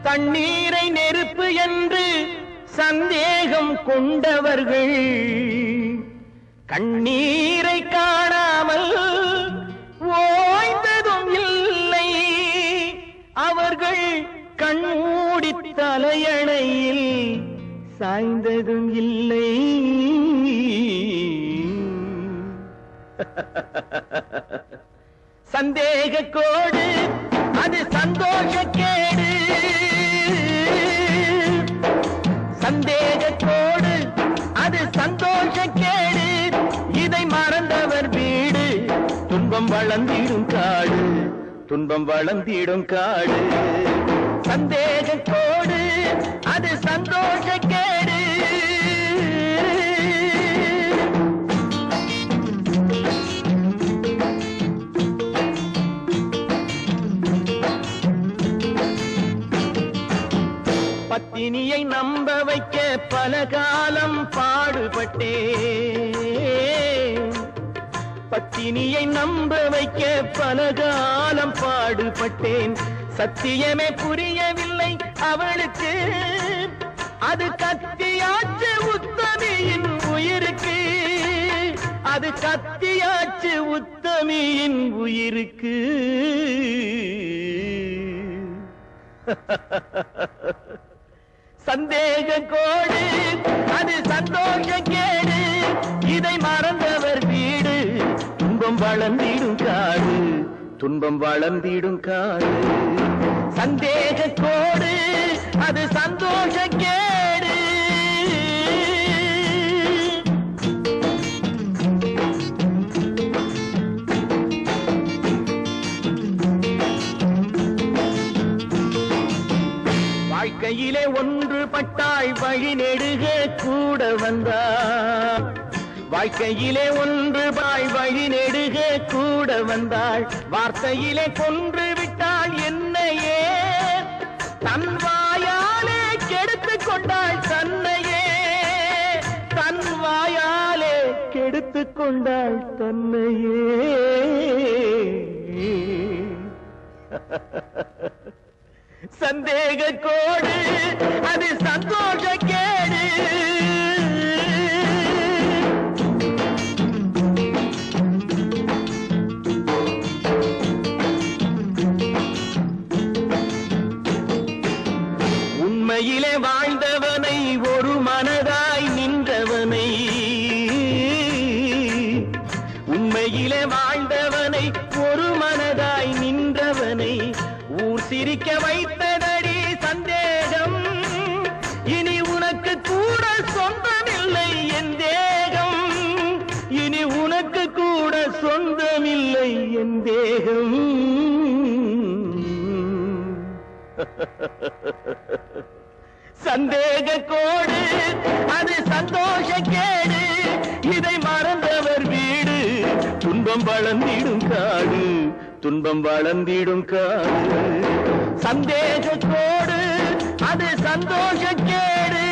தண்ணீரை நெருப்பு என்று சந்தேகம் கொண்டவர்கள் கண்ணீரை காணாமல் ஓய்ந்ததும் இல்லை. அவர்கள் கண்மூடி தலையணையில் சாய்ந்ததும் இல்லை. சந்தேக கோடு அது சந்தோஷக்கேடு. சந்தேக கோடு அது சந்தோஷக்கேடு. இதை மறந்தவர் வீடு துன்பம் வளர்ந்திடும் காடு. துன்பம் வளர்ந்திடும் காடு. சந்தேக கோடு அது சந்தோஷக்கேடு. பத்தினியை நம்ப வைக்க பல காலம் பாடுபட்டேன். பத்தினியை நம்ப வைக்க பல காலம் பாடுபட்டேன். சத்தியமே புரியவில்லை அவளுக்கு. அது கத்தியாச்சு உத்தமியின் உயிருக்கு. அது கத்தியாச்சு உத்தமியின் உயிருக்கு. சந்தேக கோடு அது சந்தோஷக்கேடு. இதை மறந்தவர் வீடு துன்பம் வளர்ந்திடும் காடு. துன்பம் வளர்ந்திடும் காடு. சந்தேக கோடு அது சந்தோஷக்கேடு. வாழ்க்கையிலே ஒன்றுபட்டாய் வழி நெடுக கூட வந்தாள். வாழ்க்கையிலே ஒன்றுபாய் வழி நெடுக கூட வந்தாள். வார்த்தையிலே கொன்று விட்டாள் என்னையே. தன் வாயாலே கெடுத்துக் கொண்டாள் தன்னையே. தன் வாயாலே கெடுத்துக் கொண்டாள் தன்னையே. சந்தேக கோடு அது சந்தோஷக்கேடு. உண்மையிலே வாழ்ந்தவனை ஒரு மனதாய் நின்றவனை. உண்மையிலே வாழ்ந்தவனை ஒரு மனதாய் நின்றவனை ஊர் சிரிக்க வைத்ததடி சந்தேகம். இனி உனக்கு கூட சொந்தமில்லை என் தேகம். இனி உனக்கு கூட சொந்தமில்லை என் தேகம். சந்தேக கோடு அது சந்தோஷக்கேடு. இதை மறந்தவர் வீடு துன்பம் வளர்ந்திடும் காடு. துன்பம் வளர்ந்திடும் காடு. சந்தேக கோடு அது சந்தோஷக்கேடு.